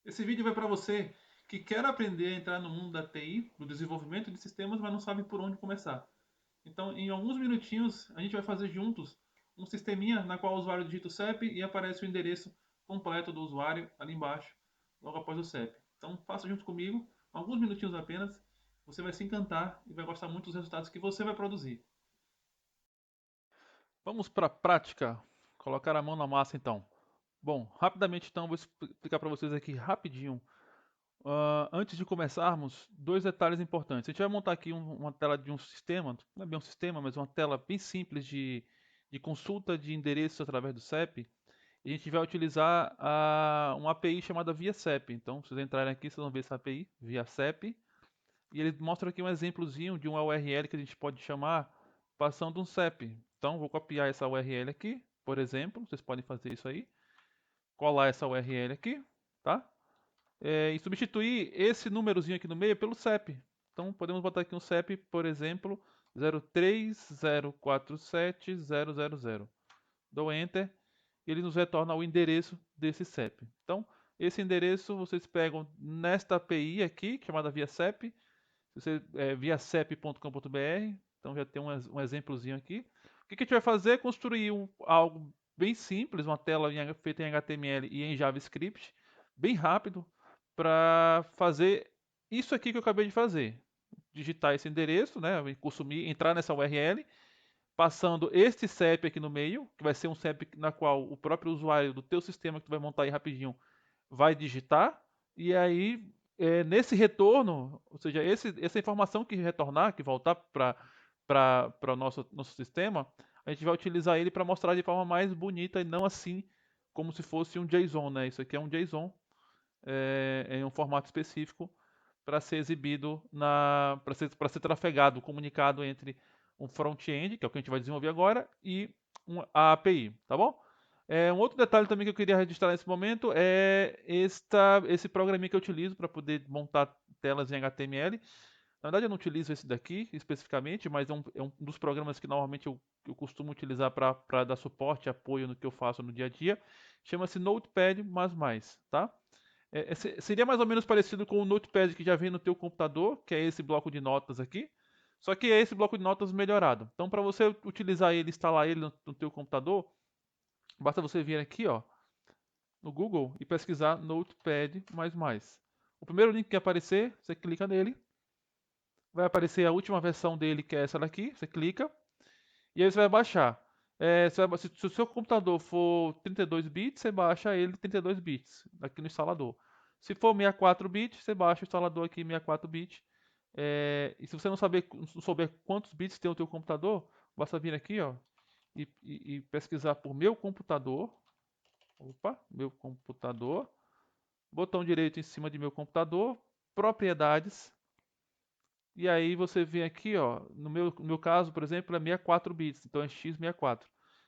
Esse vídeo vai para você que quer aprender a entrar no mundo da TI, do desenvolvimento de sistemas, mas não sabe por onde começar. Então, em alguns minutinhos, a gente vai fazer juntos um sisteminha na qual o usuário digita o CEP e aparece o endereço completo do usuário ali embaixo, logo após o CEP. Então, faça junto comigo, alguns minutinhos apenas, você vai se encantar e vai gostar muito dos resultados que você vai produzir. Vamos para a prática, colocar a mão na massa então. Bom, rapidamente então, vou explicar para vocês aqui rapidinho. Antes de começarmos, dois detalhes importantes. A gente vai montar aqui uma tela de um sistema, não é bem um sistema, mas uma tela bem simples de consulta de endereços através do CEP. E a gente vai utilizar uma API chamada ViaCEP. Então, se vocês entrarem aqui, vocês vão ver essa API, ViaCEP. E ele mostra aqui um exemplozinho de uma URL que a gente pode chamar passando um CEP. Então, vou copiar essa URL aqui, por exemplo, vocês podem fazer isso aí. Colar essa URL aqui, tá? E substituir esse númerozinho aqui no meio pelo CEP. Então podemos botar aqui um CEP, por exemplo, 0304700. Dou Enter e ele nos retorna o endereço desse CEP. Então, esse endereço vocês pegam nesta API aqui, chamada ViaCEP, viacep.com.br. Então já tem um exemplozinho aqui. O que a gente vai fazer é construir algo bem simples, uma tela feita em HTML e em JavaScript, bem rápido, para fazer isso aqui que eu acabei de fazer. Digitar esse endereço, né, consumir, entrar nessa URL, passando este CEP aqui no meio, que vai ser um CEP na qual o próprio usuário do teu sistema que tu vai montar aí rapidinho vai digitar, e aí nesse retorno, ou seja, essa informação que retornar, que voltar para o nosso sistema, a gente vai utilizar ele para mostrar de forma mais bonita e não assim como se fosse um JSON, né? Isso aqui é um JSON em um formato específico para ser exibido para ser trafegado, comunicado entre um front-end, que é o que a gente vai desenvolver agora, e a API, tá bom? Um outro detalhe também que eu queria registrar nesse momento é esse programinha que eu utilizo para poder montar telas em HTML. Na verdade, eu não utilizo esse daqui especificamente, mas é um dos programas que normalmente eu costumo utilizar para dar suporte e apoio no que eu faço no dia a dia. Chama-se Notepad++, tá? Seria mais ou menos parecido com o Notepad que já vem no teu computador, que é esse bloco de notas aqui. Só que é esse bloco de notas melhorado. Então, para você utilizar ele, instalar ele no teu computador, basta você vir aqui, ó, no Google e pesquisar Notepad++. O primeiro link que aparecer, você clica nele, vai aparecer a última versão dele, que é essa daqui, você clica, e aí você vai baixar. Se o seu computador for 32 bits, você baixa ele 32 bits aqui no instalador. Se for 64 bits, você baixa o instalador aqui 64 bits. E se você não souber quantos bits tem o teu computador, basta vir aqui, ó, e pesquisar por meu computador. Opa, meu computador. Botão direito em cima de meu computador, propriedades. E aí você vem aqui, ó, no meu caso, por exemplo, é 64 bits, então é x64.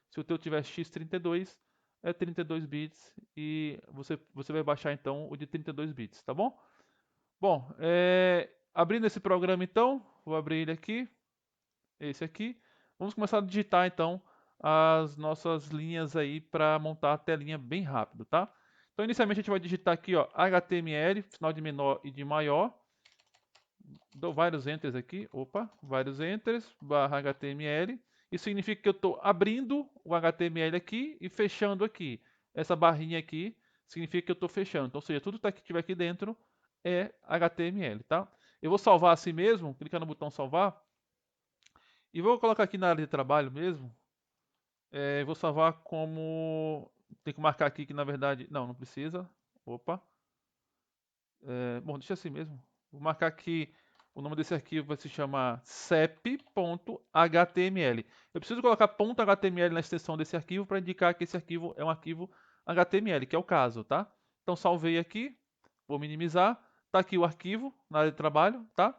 Se o teu tiver x32, é 32 bits e você vai baixar então o de 32 bits, tá bom? Bom, abrindo esse programa então, vou abrir ele aqui, esse aqui. Vamos começar a digitar então as nossas linhas aí para montar a telinha bem rápido, tá? Então inicialmente a gente vai digitar aqui, ó, HTML, sinal de menor e de maior. Dou vários enters aqui, opa, vários enters, barra HTML. Isso significa que eu estou abrindo o HTML aqui e fechando aqui. Essa barrinha aqui significa que eu estou fechando. Então, ou seja, tudo que tiver aqui dentro é HTML, tá? Eu vou salvar assim mesmo, clicar no botão salvar. E vou colocar aqui na área de trabalho mesmo. Vou salvar como... Tem que marcar aqui que na verdade... Não precisa. Opa. Bom, deixa assim mesmo. Vou marcar aqui, o nome desse arquivo vai se chamar cep.html. Eu preciso colocar .html na extensão desse arquivo para indicar que esse arquivo é um arquivo HTML, que é o caso, tá? Então salvei aqui, vou minimizar. Tá aqui o arquivo na área de trabalho, tá?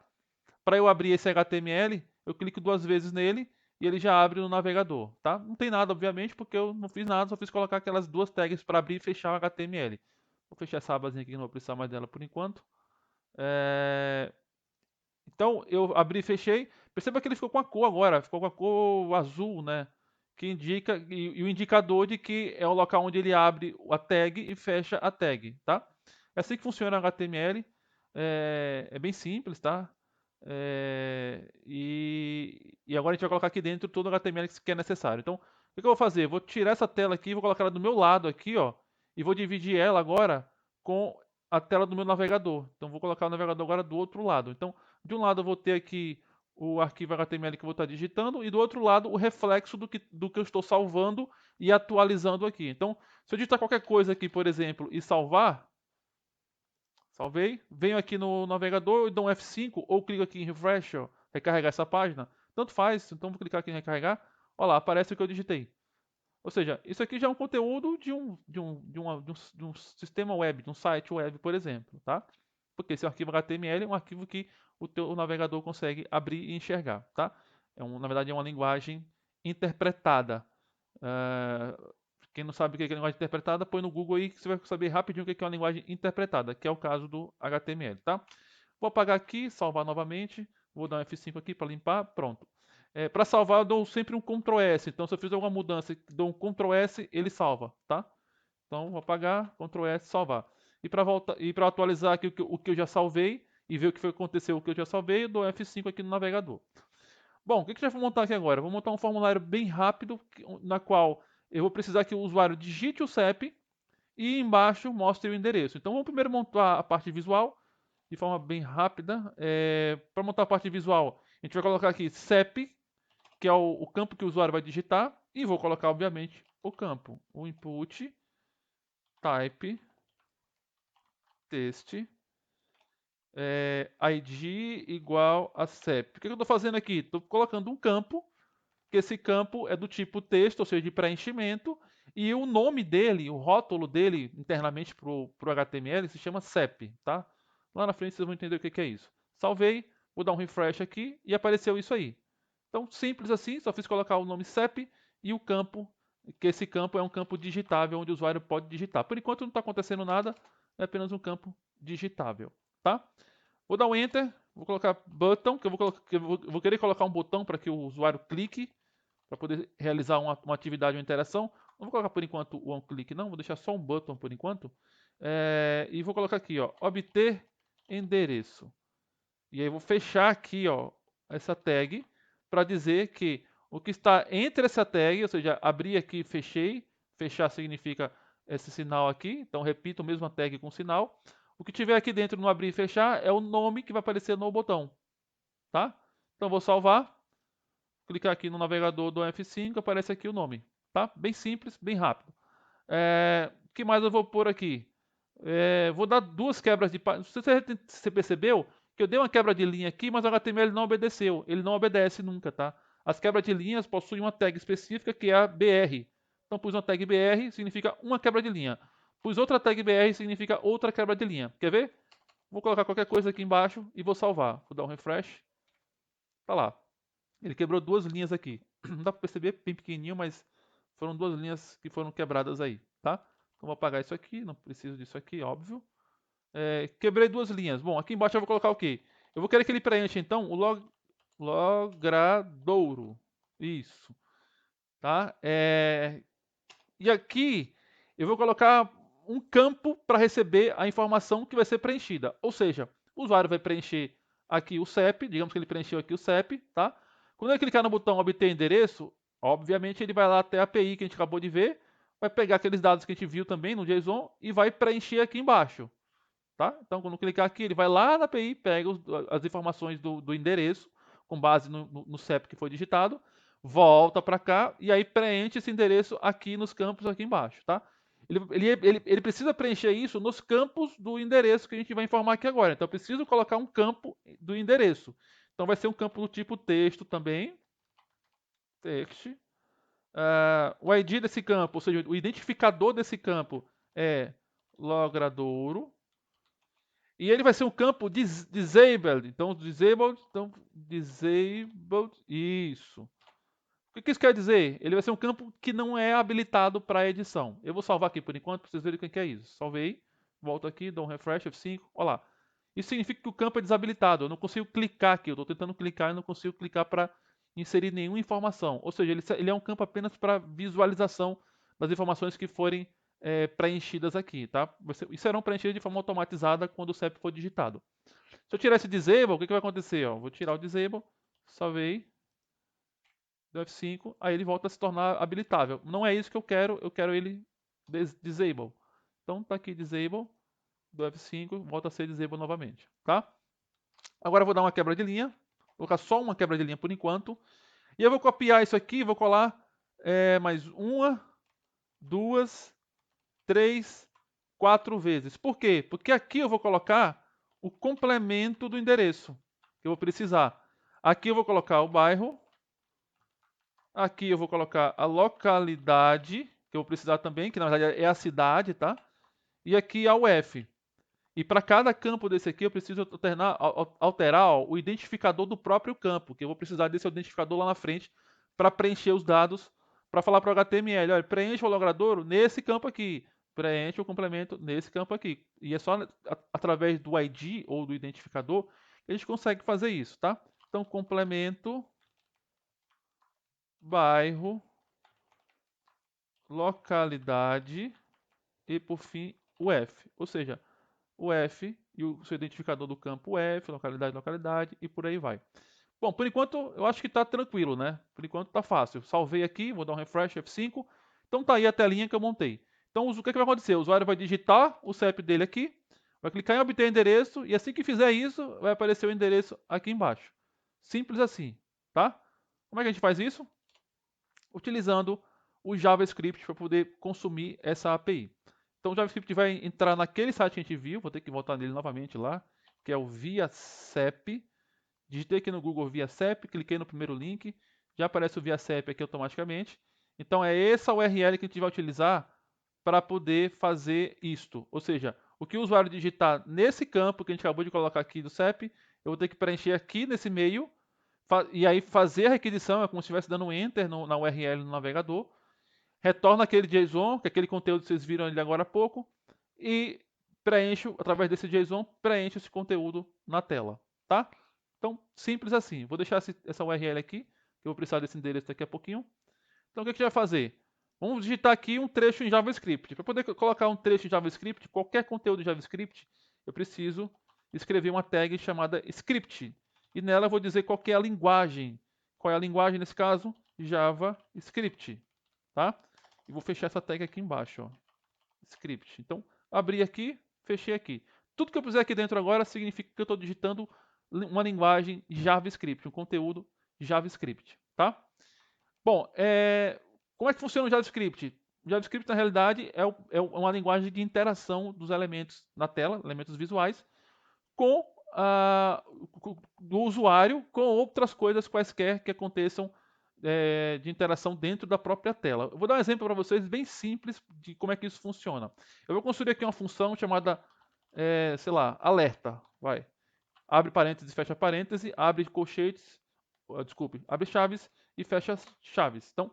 Para eu abrir esse HTML, eu clico duas vezes nele e ele já abre no navegador, tá? Não tem nada, obviamente, porque eu não fiz nada, só fiz colocar aquelas duas tags para abrir e fechar o HTML. Vou fechar essa abazinha aqui, que não vou precisar mais dela por enquanto. É, Então eu abri e fechei. Perceba que ele ficou com a cor agora, ficou com a cor azul, né? Que indica e o indicador de que é o local onde ele abre a tag e fecha a tag, tá? É assim que funciona o HTML. É bem simples, tá? E agora a gente vai colocar aqui dentro todo o HTML que é necessário. Então, o que eu vou fazer? Vou tirar essa tela aqui, vou colocar ela do meu lado aqui, ó, e vou dividir ela agora com a tela do meu navegador. Então, vou colocar o navegador agora do outro lado. Então, de um lado eu vou ter aqui o arquivo HTML que eu vou estar digitando e do outro lado o reflexo do que eu estou salvando e atualizando aqui. Então, se eu digitar qualquer coisa aqui, por exemplo, e salvar, salvei, venho aqui no navegador, dou um F5 ou clico aqui em refresh, ó, recarregar essa página. Tanto faz, então vou clicar aqui em recarregar. Olha lá, aparece o que eu digitei. Ou seja, isso aqui já é um conteúdo de um sistema web, de um site web, por exemplo, tá? Porque esse arquivo HTML é um arquivo que o navegador consegue abrir e enxergar, tá? Na verdade, é uma linguagem interpretada. Uh, Quem não sabe o que é linguagem interpretada, põe no Google aí que você vai saber rapidinho o que é uma linguagem interpretada, que é o caso do HTML, tá? Vou apagar aqui, salvar novamente, vou dar um F5 aqui para limpar, pronto. Para salvar eu dou sempre um Ctrl S, então se eu fizer alguma mudança, dou um Ctrl S, ele salva, tá? Então vou apagar, Ctrl S, salvar. E para atualizar aqui o que eu já salvei e ver o que foi que aconteceu, o que eu já salvei, eu dou F5 aqui no navegador. Bom, o que eu já vou montar aqui agora? Vou montar um formulário bem rápido, na qual eu vou precisar que o usuário digite o CEP e embaixo mostre o endereço. Então vamos primeiro montar a parte visual de forma bem rápida. Para montar a parte visual, a gente vai colocar aqui CEP, que é o campo que o usuário vai digitar, e vou colocar, obviamente, o campo, o input type text ID igual a CEP. O que eu estou fazendo aqui? Estou colocando um campo, que esse campo é do tipo texto, ou seja, de preenchimento, e o nome dele, o rótulo dele, internamente para o HTML, se chama CEP, tá? Lá na frente vocês vão entender o que é isso. Salvei, vou dar um refresh aqui e apareceu isso aí. Então, simples assim, só fiz colocar o nome CEP e o campo, que esse campo é um campo digitável, onde o usuário pode digitar. Por enquanto não está acontecendo nada, é apenas um campo digitável, tá? Vou dar um Enter, vou colocar button, que eu vou querer colocar um botão para que o usuário clique, para poder realizar uma atividade, uma interação. Não vou colocar por enquanto o onClick não, vou deixar só um button por enquanto. E vou colocar aqui, ó, obter endereço. E aí eu vou fechar aqui, ó, essa tag para dizer que o que está entre essa tag, ou seja, abrir aqui e fechei, fechar significa esse sinal aqui, então repito a mesma tag com sinal. O que tiver aqui dentro no abrir e fechar é o nome que vai aparecer no botão, tá? Então vou salvar, clicar aqui no navegador do F5, aparece aqui o nome, tá? Bem simples, bem rápido. O que mais eu vou pôr aqui? Vou dar duas quebras de página. Você percebeu que eu dei uma quebra de linha aqui, mas o HTML não obedeceu. Ele não obedece nunca, tá? As quebras de linhas possuem uma tag específica que é a BR. Então pus uma tag BR, significa uma quebra de linha. Pus outra tag BR, significa outra quebra de linha. Quer ver? Vou colocar qualquer coisa aqui embaixo e vou salvar. Vou dar um refresh. Tá lá. Ele quebrou duas linhas aqui. Não dá para perceber, bem pequenininho, mas foram duas linhas que foram quebradas aí, tá? Então vou apagar isso aqui, não preciso disso aqui, óbvio. Quebrei duas linhas. Bom, aqui embaixo eu vou colocar o quê? Eu vou querer que ele preencha então o logradouro. Isso, tá? E aqui eu vou colocar um campo para receber a informação que vai ser preenchida. Ou seja, o usuário vai preencher aqui o CEP, digamos que ele preencheu aqui o CEP, tá? Quando ele clicar no botão obter endereço, obviamente ele vai lá até a API que a gente acabou de ver, vai pegar aqueles dados que a gente viu também no JSON e vai preencher aqui embaixo, tá? Então quando clicar aqui, ele vai lá na API, pega as informações do endereço, com base no CEP que foi digitado, volta para cá e aí preenche esse endereço aqui nos campos aqui embaixo, tá? Ele precisa preencher isso nos campos do endereço que a gente vai informar aqui agora. Então eu preciso colocar um campo do endereço. Então vai ser um campo do tipo texto também, text. O ID desse campo, ou seja, o identificador desse campo é logradouro. E ele vai ser um campo disabled. Então, disabled, isso. O que isso quer dizer? Ele vai ser um campo que não é habilitado para edição. Eu vou salvar aqui por enquanto, para vocês verem o que é isso. Salvei, volto aqui, dou um refresh, F5, olha lá. Isso significa que o campo é desabilitado. Eu não consigo clicar aqui, eu estou tentando clicar e não consigo clicar para inserir nenhuma informação. Ou seja, ele é um campo apenas para visualização das informações que forem preenchidas aqui, tá? E serão preenchidas de forma automatizada quando o CEP for digitado. Se eu tirar esse disable, o que vai acontecer? Ó, vou tirar o disable, salvei, do F5, aí ele volta a se tornar habilitável. Não é isso que eu quero ele disable. Então tá aqui disable, do F5, volta a ser disable novamente, tá? Agora eu vou dar uma quebra de linha, vou colocar só uma quebra de linha por enquanto, e eu vou copiar isso aqui, vou colar mais uma, duas, três, quatro vezes. Por quê? Porque aqui eu vou colocar o complemento do endereço que eu vou precisar. Aqui eu vou colocar o bairro, aqui eu vou colocar a localidade, que eu vou precisar também, que na verdade é a cidade, tá? E aqui a UF. E para cada campo desse aqui, eu preciso alterar ó, o identificador do próprio campo, que eu vou precisar desse identificador lá na frente para preencher os dados, para falar para o HTML, olha, preenche o logradouro nesse campo aqui, preenche o complemento nesse campo aqui. E é só através do ID ou do identificador que a gente consegue fazer isso, tá? Então, complemento, bairro, localidade e, por fim, o F. Ou seja, o F e o seu identificador do campo F, localidade, e por aí vai. Bom, por enquanto eu acho que está tranquilo, né? Por enquanto está fácil. Salvei aqui, vou dar um refresh F5. Então tá aí a telinha que eu montei. Então o que vai acontecer? O usuário vai digitar o CEP dele aqui, vai clicar em obter endereço e assim que fizer isso, vai aparecer o endereço aqui embaixo. Simples assim, tá? Como é que a gente faz isso? Utilizando o JavaScript para poder consumir essa API. Então o JavaScript vai entrar naquele site que a gente viu, vou ter que voltar nele novamente lá, que é o ViaCep. Digitei aqui no Google ViaCep, cliquei no primeiro link, já aparece o ViaCep aqui automaticamente. Então é essa URL que a gente vai utilizar para poder fazer isto. Ou seja, o que o usuário digitar nesse campo que a gente acabou de colocar aqui do CEP, eu vou ter que preencher aqui nesse meio, e aí fazer a requisição, é como se estivesse dando um Enter na URL no navegador, retorna aquele JSON, que é aquele conteúdo que vocês viram ali agora há pouco, e preencho, através desse JSON, preencho esse conteúdo na tela, tá? Então, simples assim. Vou deixar essa URL aqui, que eu vou precisar desse endereço daqui a pouquinho. Então, o que a gente vai fazer? Vamos digitar aqui um trecho em JavaScript. Para poder colocar um trecho em JavaScript, qualquer conteúdo em JavaScript, eu preciso escrever uma tag chamada script. E nela eu vou dizer qual é a linguagem. Qual é a linguagem nesse caso? JavaScript. Tá? E vou fechar essa tag aqui embaixo. Ó. Script. Então, abri aqui, fechei aqui. Tudo que eu puser aqui dentro agora significa que eu estou digitando uma linguagem JavaScript, um conteúdo JavaScript. Tá? Bom, como é que funciona o JavaScript? O JavaScript, na realidade, é uma linguagem de interação dos elementos na tela, elementos visuais, com do usuário com outras coisas quaisquer que aconteçam de interação dentro da própria tela. Eu vou dar um exemplo para vocês bem simples de como é que isso funciona. Eu vou construir aqui uma função chamada, sei lá, alerta. Vai. Abre parênteses, fecha parênteses, abre colchetes, desculpe, abre chaves e fecha chaves. Então,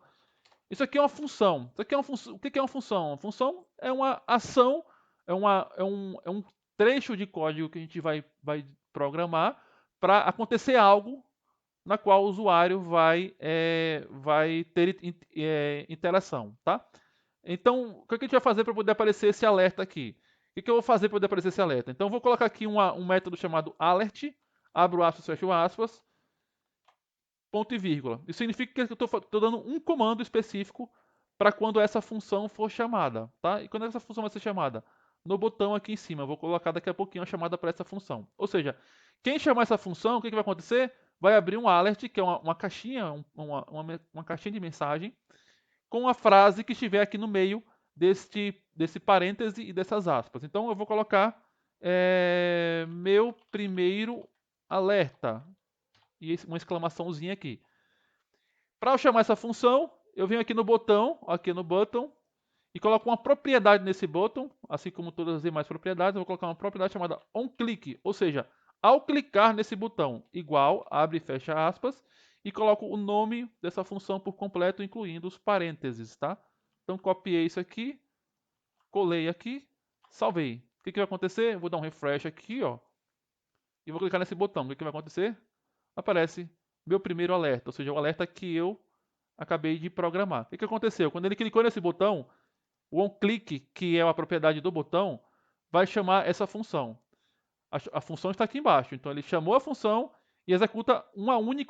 isso aqui é uma função. Isso aqui é uma o que é uma função? Uma função é uma ação, é um trecho de código que a gente vai programar para acontecer algo na qual o usuário vai ter interação, tá? Então, o que a gente vai fazer para poder aparecer esse alerta aqui? O que eu vou fazer para poder aparecer esse alerta? Então, eu vou colocar aqui um método chamado alert, abro aspas, fecho aspas, ponto e vírgula. Isso significa que eu estou dando um comando específico para quando essa função for chamada, tá? E quando essa função vai ser chamada? No botão aqui em cima, eu vou colocar daqui a pouquinho a chamada para essa função. Ou seja, quem chamar essa função, o que vai acontecer? Vai abrir um alert, que é uma caixinha, uma caixinha de mensagem, com a frase que estiver aqui no meio desse parêntese e dessas aspas. Então eu vou colocar meu primeiro alerta, e uma exclamaçãozinha aqui. Para eu chamar essa função, eu venho aqui no button, e coloco uma propriedade nesse button, assim como todas as demais propriedades, eu vou colocar uma propriedade chamada onClick, ou seja, ao clicar nesse botão, igual, abre e fecha aspas, e coloco o nome dessa função por completo, incluindo os parênteses, tá? Então copiei isso aqui, colei aqui, salvei. O que vai acontecer? Eu vou dar um refresh aqui, ó, e vou clicar nesse botão. O que vai acontecer? Aparece meu primeiro alerta, ou seja, o alerta que eu acabei de programar. O que aconteceu? Quando ele clicou nesse botão, O onClick, que é a propriedade do botão, vai chamar essa função. A função está aqui embaixo. Então ele chamou a função e executa um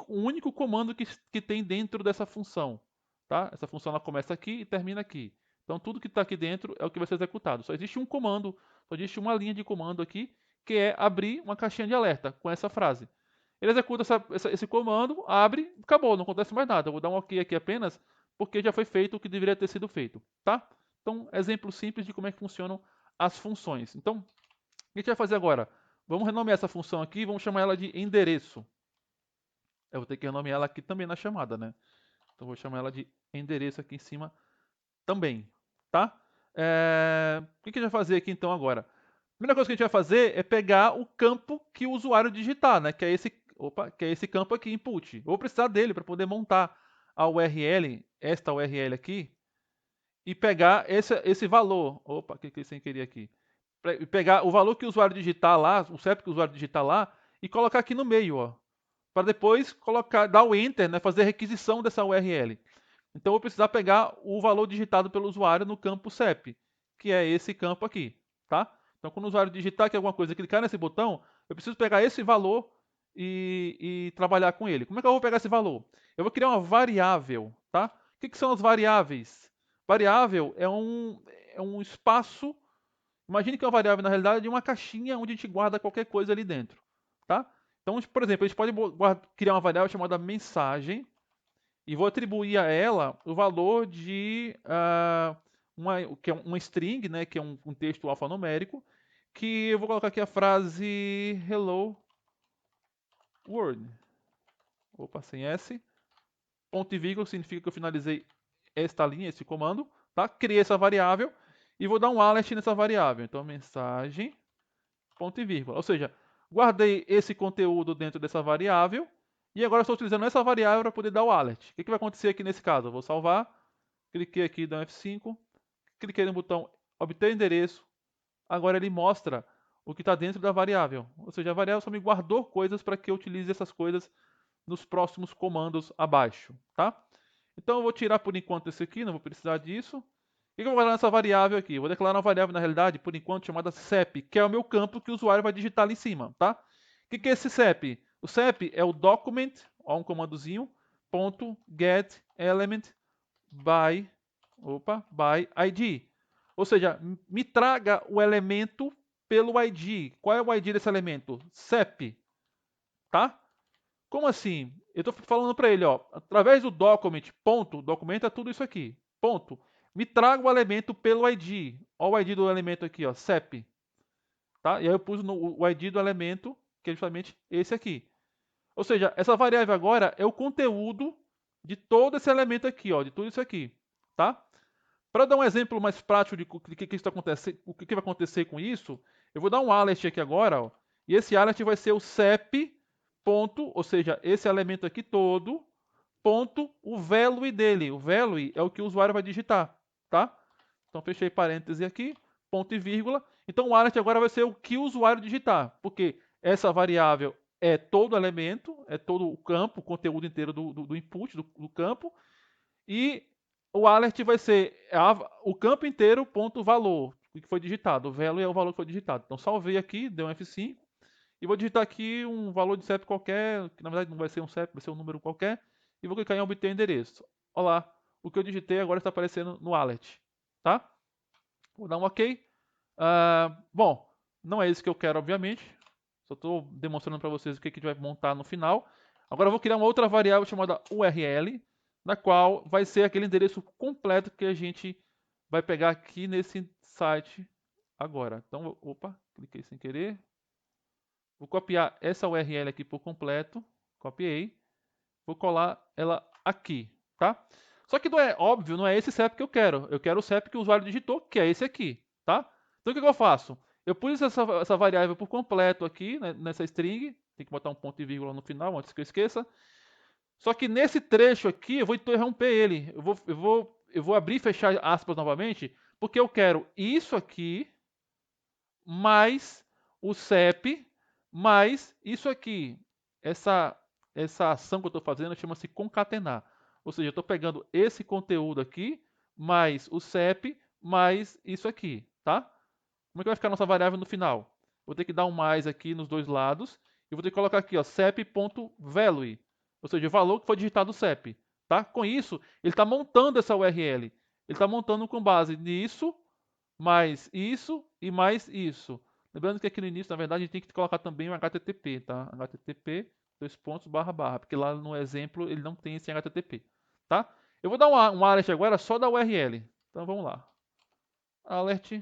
único comando que tem dentro dessa função. Tá? Essa função ela começa aqui e termina aqui. Então tudo que está aqui dentro é o que vai ser executado. Só existe um comando, só existe uma linha de comando aqui, que é abrir uma caixinha de alerta com essa frase. Ele executa esse comando, abre, acabou, não acontece mais nada. Eu vou dar um OK aqui apenas, porque já foi feito o que deveria ter sido feito. Tá? Então, exemplo simples de como é que funcionam as funções. Então, o que a gente vai fazer agora? Vamos renomear essa função aqui, vamos chamar ela de endereço. Eu vou ter que renomear ela aqui também na chamada, né? Então vou chamar ela de endereço aqui em cima também, tá? O que a gente vai fazer aqui então agora? A primeira coisa que a gente vai fazer é pegar o campo que o usuário digitar, né? Que é esse campo aqui, input. Eu vou precisar dele para poder montar a URL, esta URL aqui, e pegar esse valor. Opa, cliquei sem querer aqui. Pegar o valor que o usuário digitar lá, o CEP que o usuário digitar lá, e colocar aqui no meio, ó, para depois dar o enter, né, fazer a requisição dessa URL. Então eu vou precisar pegar o valor digitado pelo usuário no campo CEP, que é esse campo aqui, tá? Então quando o usuário digitar aqui alguma coisa, clicar nesse botão, eu preciso pegar esse valor e trabalhar com ele. Como é que eu vou pegar esse valor? Eu vou criar uma variável, tá? O que são as variáveis? Variável é um espaço. Imagine que uma variável, na realidade, é uma caixinha onde a gente guarda qualquer coisa ali dentro, tá? Então, por exemplo, a gente pode criar uma variável chamada mensagem e vou atribuir a ela o valor de que é uma string, né, que é um texto alfanumérico, que eu vou colocar aqui a frase hello world. Opa, sem S. Ponto e vírgula significa que eu finalizei esta linha, esse comando, tá? Criei essa variável e vou dar um alert nessa variável. Então, mensagem ponto e vírgula. Ou seja, guardei esse conteúdo dentro dessa variável e agora estou utilizando essa variável para poder dar o alert. O que vai acontecer aqui nesse caso? Eu vou salvar, cliquei aqui, dou um F5, cliquei no botão obter endereço, agora ele mostra o que está dentro da variável. Ou seja, a variável só me guardou coisas para que eu utilize essas coisas nos próximos comandos abaixo. Tá? Então eu vou tirar por enquanto esse aqui, não vou precisar disso. O que eu vou declarar nessa variável aqui? Eu vou declarar uma variável, na realidade, por enquanto, chamada CEP, que é o meu campo que o usuário vai digitar ali em cima, tá? O que é esse CEP? O CEP é o document, ó, um comandozinho, ponto, get element by ID. Ou seja, me traga o elemento pelo ID. Qual é o ID desse elemento? CEP, tá? Como assim? Eu estou falando para ele, ó, através do document, ponto, documento é tudo isso aqui, ponto. Me traga o elemento pelo ID. Olha o ID do elemento aqui, ó, CEP. Tá? E aí eu pus o ID do elemento, que é justamente esse aqui. Ou seja, essa variável agora é o conteúdo de todo esse elemento aqui, ó, de tudo isso aqui. Tá? Para dar um exemplo mais prático de o que vai acontecer com isso, eu vou dar um alert aqui agora, ó, e esse alert vai ser o CEP, ponto, ou seja, esse elemento aqui todo, ponto, o value dele. O value é o que o usuário vai digitar, tá? Então fechei parêntese aqui, ponto e vírgula. Então o alert agora vai ser o que o usuário digitar, porque essa variável é todo elemento, é todo o campo, o conteúdo inteiro do input do campo, e o alert vai ser o campo inteiro, ponto valor, que foi digitado. O value é o valor que foi digitado. Então salvei aqui, dei um F5, e vou digitar aqui um valor de CEP qualquer, que na verdade não vai ser um CEP, vai ser um número qualquer, e vou clicar em obter endereço. Olha lá, o que eu digitei agora está aparecendo no alert, tá? Vou dar um OK. Bom, não é isso que eu quero, obviamente. Só estou demonstrando para vocês o que a gente vai montar no final. Agora eu vou criar uma outra variável chamada URL, na qual vai ser aquele endereço completo que a gente vai pegar aqui nesse site agora. Então, opa, cliquei sem querer. Vou copiar essa URL aqui por completo. Copiei. Vou colar ela aqui, tá? Só que não é óbvio, não é esse CEP que eu quero. Eu quero o CEP que o usuário digitou, que é esse aqui, tá? Então o que eu faço? Eu pus essa variável por completo aqui, né, nessa string. Tem que botar um ponto e vírgula no final, antes que eu esqueça. Só que nesse trecho aqui, eu vou interromper ele. Eu vou abrir e fechar aspas novamente, porque eu quero isso aqui, mais o CEP, mais isso aqui. Essa ação que eu estou fazendo chama-se concatenar. Ou seja, eu estou pegando esse conteúdo aqui, mais o CEP, mais isso aqui, tá? Como é que vai ficar a nossa variável no final? Vou ter que dar um mais aqui nos dois lados e vou ter que colocar aqui, ó, cep.value, ou seja, o valor que foi digitado no CEP, tá? Com isso, ele está montando essa URL. Ele está montando com base nisso, mais isso e mais isso. Lembrando que aqui no início, na verdade, a gente tem que colocar também o HTTP, tá? HTTP, dois pontos, barra, barra, porque lá no exemplo ele não tem esse HTTP, tá? Eu vou dar um alert agora só da URL. Então vamos lá. Alert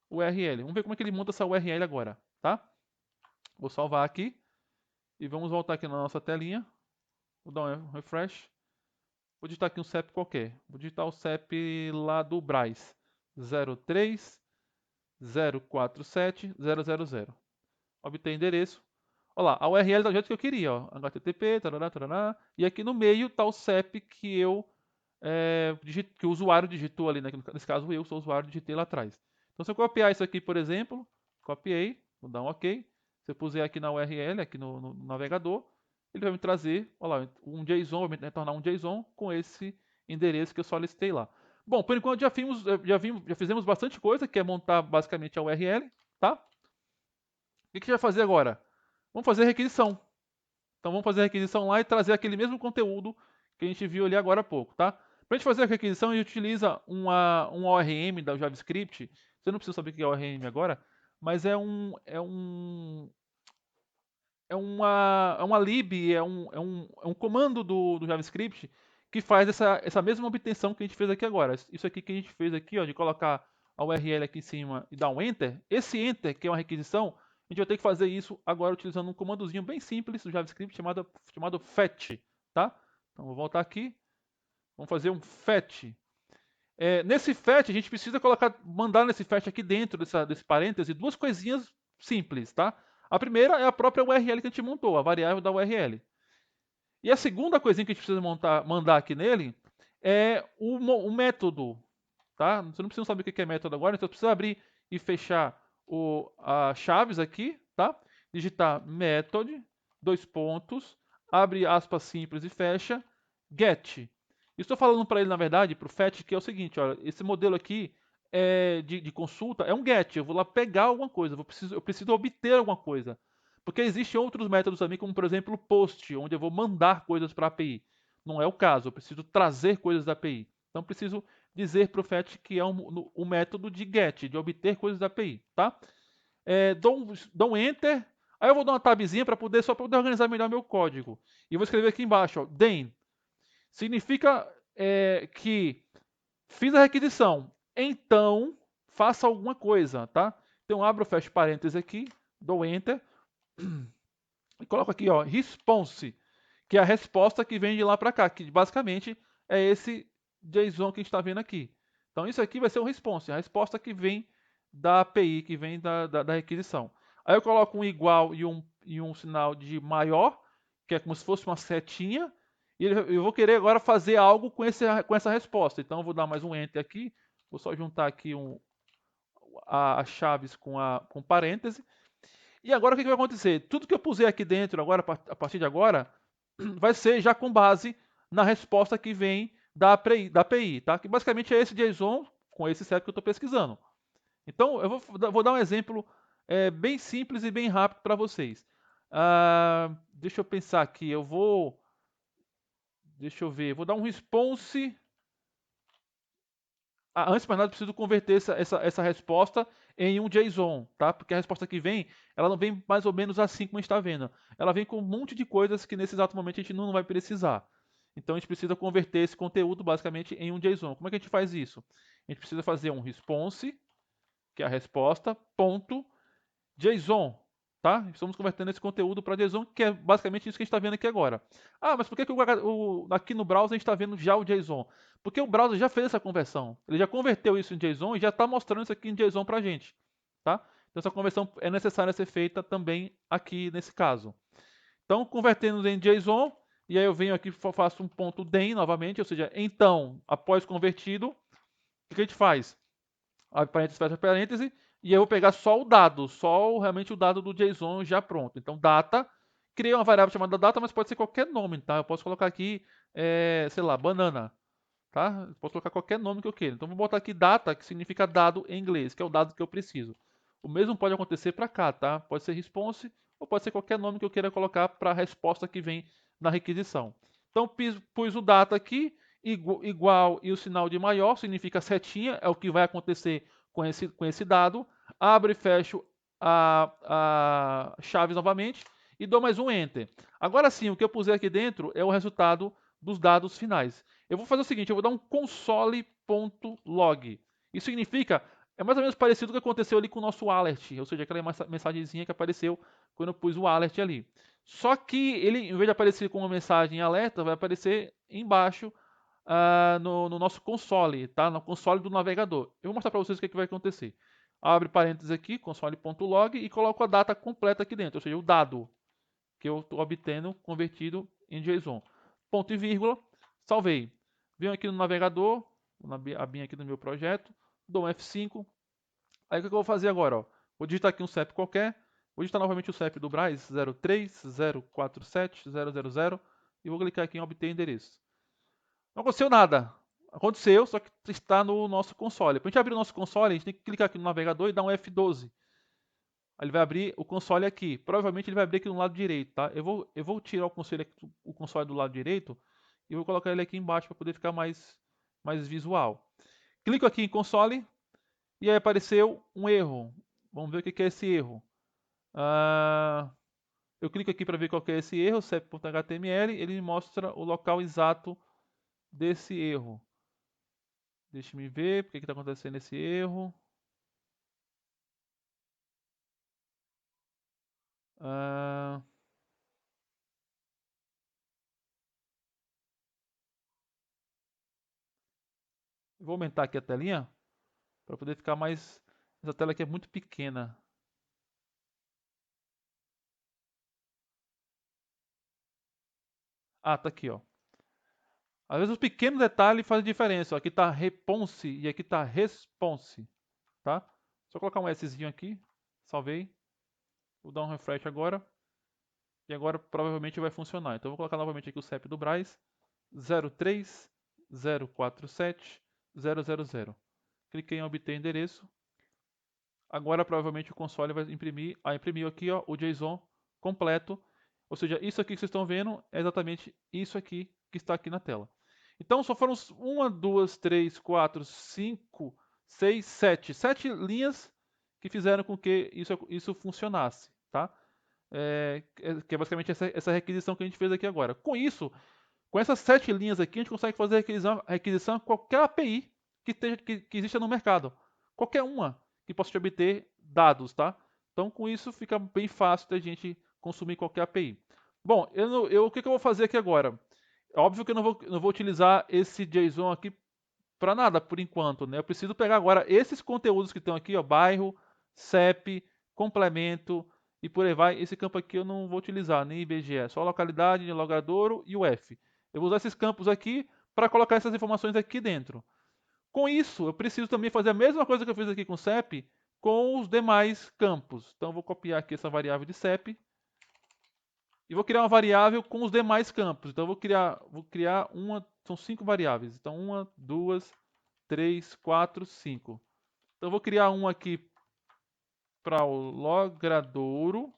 URL. Vamos ver como é que ele monta essa URL agora, tá? Vou salvar aqui e vamos voltar aqui na nossa telinha. Vou dar um refresh. Vou digitar aqui um CEP qualquer. Vou digitar o CEP lá do Braz. 03 047 000. Obter endereço. Olha lá, a URL está do jeito que eu queria, ó. HTTP, tarará, tarará. E aqui no meio está o CEP que que o usuário digitou ali, né? Nesse caso eu sou o usuário, digitei lá atrás. Então se eu copiar isso aqui, por exemplo, copiei, vou dar um OK. Se eu puser aqui na URL, aqui no navegador, ele vai me trazer, olha lá, um JSON, vai me retornar um JSON com esse endereço que eu solicitei lá. Bom, por enquanto já fizemos bastante coisa, que é montar basicamente a URL, tá? O que a gente vai fazer agora? Vamos fazer requisição. Então vamos fazer a requisição lá e trazer aquele mesmo conteúdo que a gente viu ali agora há pouco, tá? Para a gente fazer a requisição, a gente utiliza um ORM da JavaScript. Você não precisa saber o que é ORM agora, mas é uma lib, é um comando do JavaScript que faz essa mesma obtenção que a gente fez aqui agora. Isso aqui que a gente fez aqui, ó, de colocar a URL aqui em cima e dar um Enter, esse Enter, que é uma requisição, a gente vai ter que fazer isso agora utilizando um comandozinho bem simples do JavaScript chamado fetch, tá? Então vou voltar aqui, vamos fazer um fetch. Nesse fetch a gente precisa mandar nesse fetch aqui dentro desse parêntese duas coisinhas simples, tá? A primeira é a própria URL que a gente montou, a variável da URL. E a segunda coisinha que a gente precisa mandar aqui nele é o método, tá? Você não precisa saber o que é método agora, então você precisa abrir e fechar as chaves aqui, tá? Digitar method, dois pontos, abre aspas simples e fecha, get. Estou falando para ele, na verdade, para o fetch, que é o seguinte, olha, esse modelo aqui de consulta é um get. Eu vou lá pegar alguma coisa, eu preciso obter alguma coisa. Porque existem outros métodos também, como por exemplo o post, onde eu vou mandar coisas para a API. Não é o caso, eu preciso trazer coisas da API. Então preciso dizer para o fetch que é um método de get, de obter coisas da API, tá? Dou um enter, aí eu vou dar uma tabzinha só para poder organizar melhor meu código. E vou escrever aqui embaixo, ó, then. Significa que fiz a requisição, então faça alguma coisa, tá? Então abro, fecho parênteses aqui, dou enter e coloco aqui, ó, response, que é a resposta que vem de lá para cá, que basicamente é esse JSON que a gente está vendo aqui. Então isso aqui vai ser o response, a resposta que vem da API, que vem da requisição. Aí eu coloco um igual e um sinal de maior, que é como se fosse uma setinha, e eu vou querer agora fazer algo com essa resposta. Então eu vou dar mais um enter aqui, vou só juntar aqui as chaves com parêntese. E agora o que vai acontecer? Tudo que eu pusei aqui dentro agora, a partir de agora, vai ser já com base na resposta que vem da API, tá? Que basicamente é esse JSON com esse set que eu estou pesquisando. Então eu vou dar um exemplo bem simples e bem rápido para vocês. Deixa eu pensar aqui, deixa eu ver, vou dar um response. Antes de mais nada, eu preciso converter essa resposta em um JSON, tá? Porque a resposta que vem, ela não vem mais ou menos assim como a gente está vendo. Ela vem com um monte de coisas que nesse exato momento a gente não vai precisar. Então a gente precisa converter esse conteúdo basicamente em um JSON. Como é que a gente faz isso? A gente precisa fazer um response, que é a resposta, ponto, JSON, tá? Estamos convertendo esse conteúdo para JSON, que é basicamente isso que a gente está vendo aqui agora. Mas por que aqui no browser a gente está vendo já o JSON? Porque o browser já fez essa conversão. Ele já converteu isso em JSON e já está mostrando isso aqui em JSON para a gente, tá? Então essa conversão é necessária ser feita também aqui nesse caso. Então, convertendo em JSON, e aí eu venho aqui e faço um ponto then novamente, ou seja, então, após convertido, o que a gente faz? Abre parênteses, fecha parênteses, e eu vou pegar só o dado, realmente o dado do JSON já pronto. Então, data, criei uma variável chamada data, mas pode ser qualquer nome, tá? Eu posso colocar aqui, sei lá, banana, tá? Eu posso colocar qualquer nome que eu queira. Então vou botar aqui data, que significa dado em inglês, que é o dado que eu preciso. O mesmo pode acontecer para cá, tá? Pode ser response ou pode ser qualquer nome que eu queira colocar para a resposta que vem na requisição. Então pus o data aqui, igual e o sinal de maior, significa setinha, é o que vai acontecer com esse dado. Abro e fecho a chaves novamente e dou mais um Enter. Agora sim, o que eu pusei aqui dentro é o resultado dos dados finais. Eu vou fazer o seguinte, eu vou dar um console.log. Isso significa, é mais ou menos parecido com o que aconteceu ali com o nosso alert, ou seja, aquela mensagenzinha que apareceu quando eu pus o alert ali. Só que ele, em vez de aparecer com uma mensagem alerta, vai aparecer embaixo no nosso console, tá? No console do navegador. Eu vou mostrar para vocês o que vai acontecer. Abre parênteses aqui, console.log, e coloco a data completa aqui dentro, ou seja, o dado que eu estou obtendo convertido em JSON. Ponto e vírgula, salvei. Venho aqui no navegador, na abinha aqui do meu projeto, dou um F5. Aí o que eu vou fazer agora? Ó? Vou digitar aqui um CEP qualquer, vou digitar novamente o CEP do Braz, 030470000, e vou clicar aqui em obter endereço. Não aconteceu nada. Aconteceu, só que está no nosso console. Para a gente abrir o nosso console, a gente tem que clicar aqui no navegador e dar um F12. Aí ele vai abrir o console aqui. Provavelmente ele vai abrir aqui no lado direito, tá? Eu vou tirar o console do lado direito e vou colocar ele aqui embaixo para poder ficar mais visual. Clico aqui em console e aí apareceu um erro. Vamos ver o que é esse erro. Eu clico aqui para ver qual que é esse erro, cep.html, ele me mostra o local exato desse erro. Deixa eu ver porque está acontecendo esse erro. Ah, vou aumentar aqui a telinha para poder ficar mais. Essa tela aqui é muito pequena. Ah, tá aqui, ó. Às vezes os pequenos detalhes fazem diferença. Ó. Aqui tá response e aqui tá response, tá? Só colocar um Szinho aqui. Salvei. Vou dar um refresh agora. E agora provavelmente vai funcionar. Então eu vou colocar novamente aqui o CEP do Braz. 030470000. Cliquei em obter endereço. Agora provavelmente o console vai imprimir. Imprimiu aqui ó, o JSON completo. Ou seja, isso aqui que vocês estão vendo é exatamente isso aqui que está aqui na tela. Então só foram uma, duas, três, quatro, cinco, seis, sete. Sete linhas que fizeram com que isso funcionasse. Tá? Que é basicamente essa requisição que a gente fez aqui agora. Com isso, com essas sete linhas aqui, a gente consegue fazer a requisição de qualquer API que exista no mercado. Qualquer uma que possa te obter dados, tá? Então, com isso, fica bem fácil da gente consumir qualquer API. Bom, o que eu vou fazer aqui agora? Óbvio que eu não vou utilizar esse JSON aqui para nada, por enquanto, né? Eu preciso pegar agora esses conteúdos que estão aqui, ó, bairro, CEP, complemento e por aí vai. Esse campo aqui eu não vou utilizar, nem IBGE, só localidade, logradouro e o F. Eu vou usar esses campos aqui para colocar essas informações aqui dentro. Com isso, eu preciso também fazer a mesma coisa que eu fiz aqui com o CEP com os demais campos. Então, eu vou copiar aqui essa variável de CEP e vou criar uma variável com os demais campos. Então, eu vou criar uma, são 5 variáveis. Então, uma, duas, 3, 4, 5. Então, eu vou criar um aqui para o logradouro.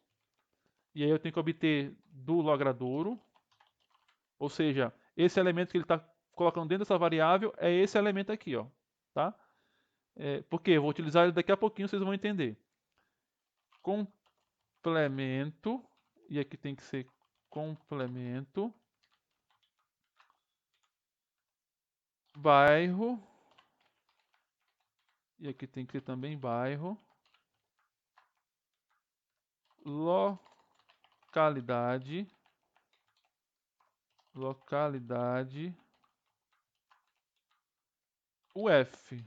E aí eu tenho que obter do logradouro. Ou seja, esse elemento que ele está colocando dentro dessa variável é esse elemento aqui, ó, tá? Porque eu vou utilizar ele daqui a pouquinho, vocês vão entender. Complemento, e aqui tem que ser complemento, bairro, e aqui tem que ser também bairro, localidade, UF.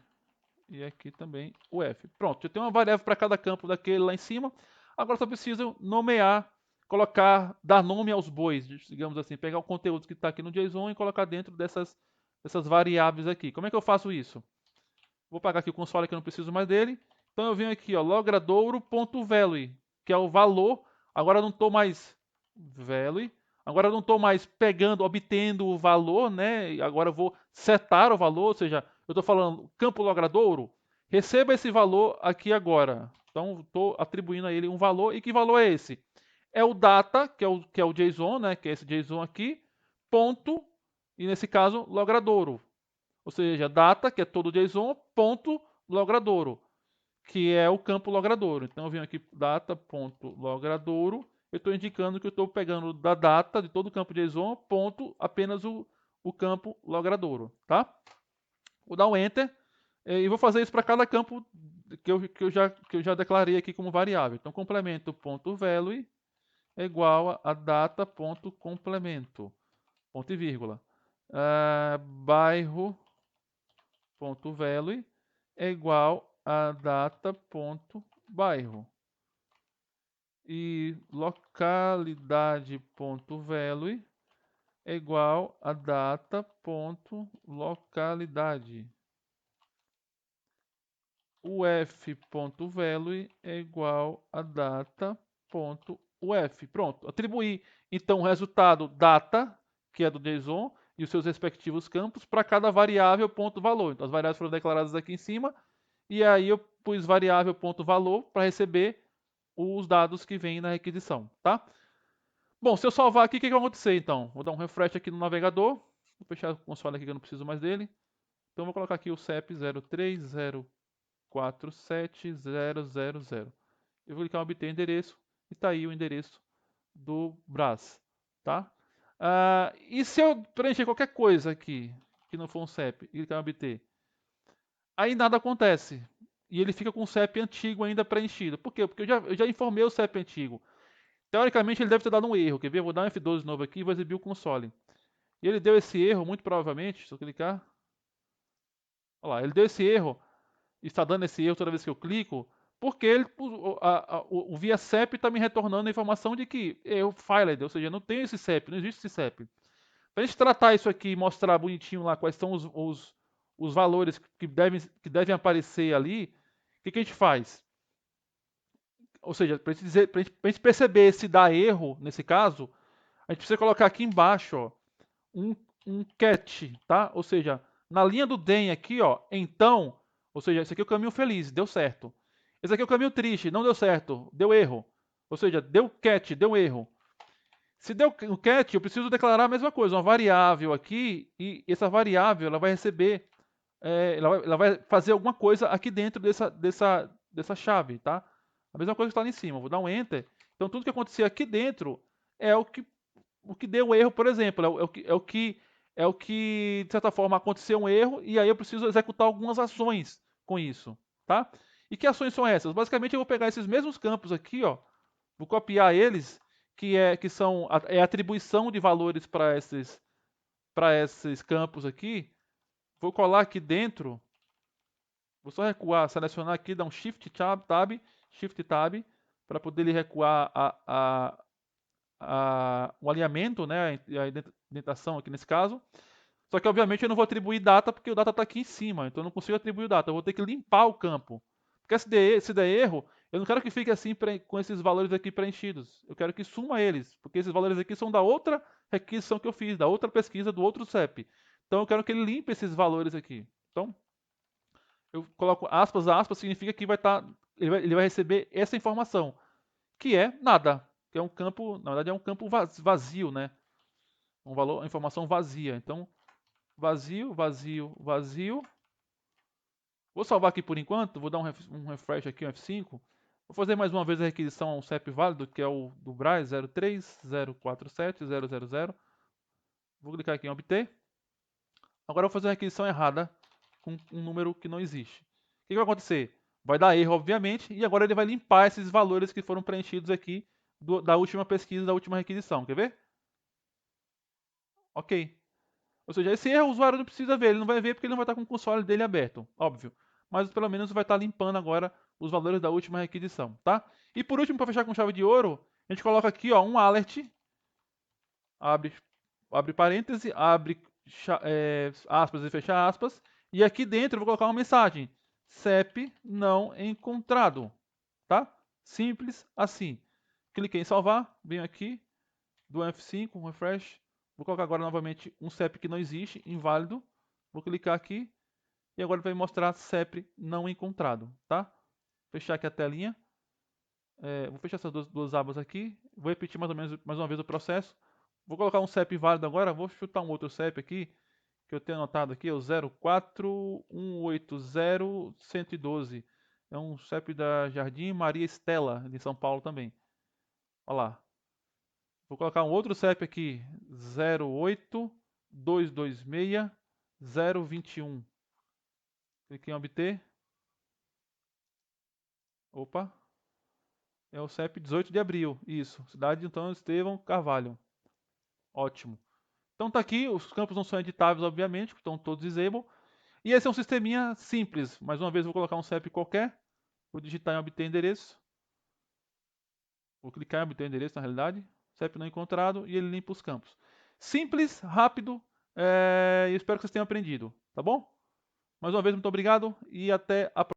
E aqui também o F. Pronto, eu tenho uma variável para cada campo daquele lá em cima. Agora só preciso nomear, dar nome aos bois, digamos assim, pegar o conteúdo que está aqui no JSON e colocar dentro dessas variáveis aqui. Como é que eu faço isso? Vou pagar aqui o console que eu não preciso mais dele. Então eu venho aqui, ó, logradouro.value, que é o valor. Agora eu não estou mais value, Agora eu não estou mais pegando, obtendo o valor, né? Agora eu vou setar o valor, ou seja, eu estou falando campo logradouro, receba esse valor aqui agora. Então estou atribuindo a ele um valor. E que valor é esse? É o data, que é o JSON, né? Que é esse JSON aqui, ponto, e nesse caso, logradouro. Ou seja, data, que é todo o JSON, ponto, logradouro, que é o campo logradouro. Então eu venho aqui, data.logradouro, eu estou indicando que eu estou pegando da data de todo o campo JSON, ponto, apenas o campo logradouro, tá? Vou dar um Enter e vou fazer isso para cada campo que eu já declarei aqui como variável. Então, complemento.value é igual a data.complemento, ponto e vírgula. Bairro.value é igual a data.bairro. E localidade.value é igual a data.localidade. O f.value é igual a data.uf. Pronto, atribuí então o resultado data, que é do JSON, e os seus respectivos campos para cada variável ponto valor. Então as variáveis foram declaradas aqui em cima, e aí eu pus variável ponto valor para receber os dados que vêm na requisição, tá? Bom, se eu salvar aqui, o que vai acontecer então? Vou dar um refresh aqui no navegador, vou fechar o console aqui que eu não preciso mais dele. Então vou colocar aqui o CEP 0304700. Eu vou clicar em obter endereço e está aí o endereço do Brás, tá? E se eu preencher qualquer coisa aqui que não for um CEP e clicar em obter, aí nada acontece. E ele fica com o CEP antigo ainda preenchido. Por quê? Porque eu já informei o CEP antigo. Teoricamente ele deve ter dado um erro. Quer ver? Eu vou dar um F12 de novo aqui e vou exibir o console. E ele deu esse erro, muito provavelmente, se eu clicar. Olha lá, ele deu esse erro, está dando esse erro toda vez que eu clico, porque o via CEP está me retornando a informação de que eu failed, ou seja, não tem esse CEP, não existe esse CEP. Para a gente tratar isso aqui e mostrar bonitinho lá quais são os valores que devem aparecer ali, o que a gente faz? Ou seja, para a gente perceber se dá erro, nesse caso, a gente precisa colocar aqui embaixo ó, um catch, tá? Ou seja, na linha do DEM aqui, ó, então, ou seja, esse aqui é o caminho feliz, deu certo. Esse aqui é o caminho triste, não deu certo, deu erro. Ou seja, deu catch, deu erro. Se deu o catch, eu preciso declarar a mesma coisa, uma variável aqui, e essa variável ela vai receber, ela vai fazer alguma coisa aqui dentro dessa chave, tá? A mesma coisa que está ali em cima. Vou dar um enter. Então tudo que acontecer aqui dentro é o que deu erro, por exemplo, é o que, de certa forma, aconteceu um erro e aí eu preciso executar algumas ações com isso, tá? E que ações são essas? Basicamente, eu vou pegar esses mesmos campos aqui, ó, vou copiar eles, que é atribuição de valores para esses campos aqui, vou colar aqui dentro, vou só recuar, selecionar aqui, dar um Shift Tab, para poder ele recuar o alinhamento, né, a indentação aqui nesse caso. Só que, obviamente, eu não vou atribuir data porque o data está aqui em cima, então eu não consigo atribuir o data. Eu vou ter que limpar o campo. Porque se der erro, eu não quero que fique assim com esses valores aqui preenchidos. Eu quero que suma eles, porque esses valores aqui são da outra requisição que eu fiz, da outra pesquisa, do outro CEP. Então eu quero que ele limpe esses valores aqui. Então, eu coloco aspas, aspas, significa que ele vai receber essa informação, que é nada, que é um campo, na verdade é um campo vazio, né? Uma informação vazia. Então, vazio, vazio, vazio. Vou salvar aqui por enquanto, vou dar um refresh aqui, um F5. Vou fazer mais uma vez a requisição a um CEP válido, que é o do Braz 030470000. Vou clicar aqui em obter. Agora eu vou fazer uma requisição errada com um número que não existe. O que vai acontecer? Vai dar erro, obviamente, e agora ele vai limpar esses valores que foram preenchidos aqui da última pesquisa, da última requisição. Quer ver? Ok. Ou seja, esse erro o usuário não precisa ver, ele não vai ver porque ele não vai estar com o console dele aberto, óbvio. Mas pelo menos vai estar limpando agora os valores da última requisição, tá? E por último, para fechar com chave de ouro, a gente coloca aqui ó, um alert, abre parêntese, abre aspas e fecha aspas, e aqui dentro eu vou colocar uma mensagem, CEP não encontrado, tá? Simples assim. Cliquei em salvar, venho aqui, do F5, um refresh. Vou colocar agora novamente um CEP que não existe, inválido. Vou clicar aqui e agora vai mostrar CEP não encontrado, tá? Fechar aqui a telinha. Vou fechar essas duas abas aqui. Vou repetir mais ou menos mais uma vez o processo. Vou colocar um CEP válido agora. Vou chutar um outro CEP aqui que eu tenho anotado aqui, é o 04180-112. É um CEP da Jardim Maria Estela, de São Paulo também. Olha lá. Vou colocar um outro CEP aqui, 08226-021. Cliquei em obter. Opa. É o CEP 18 de abril. Isso. Cidade de Antônio Estevão Carvalho. Ótimo. Então tá aqui, os campos não são editáveis, obviamente, estão todos disable. E esse é um sisteminha simples. Mais uma vez, vou colocar um CEP qualquer. Vou digitar em obter endereço. Vou clicar em obter endereço, na realidade. CEP não encontrado e ele limpa os campos. Simples, rápido, e espero que vocês tenham aprendido, tá bom? Mais uma vez, muito obrigado e até a próxima.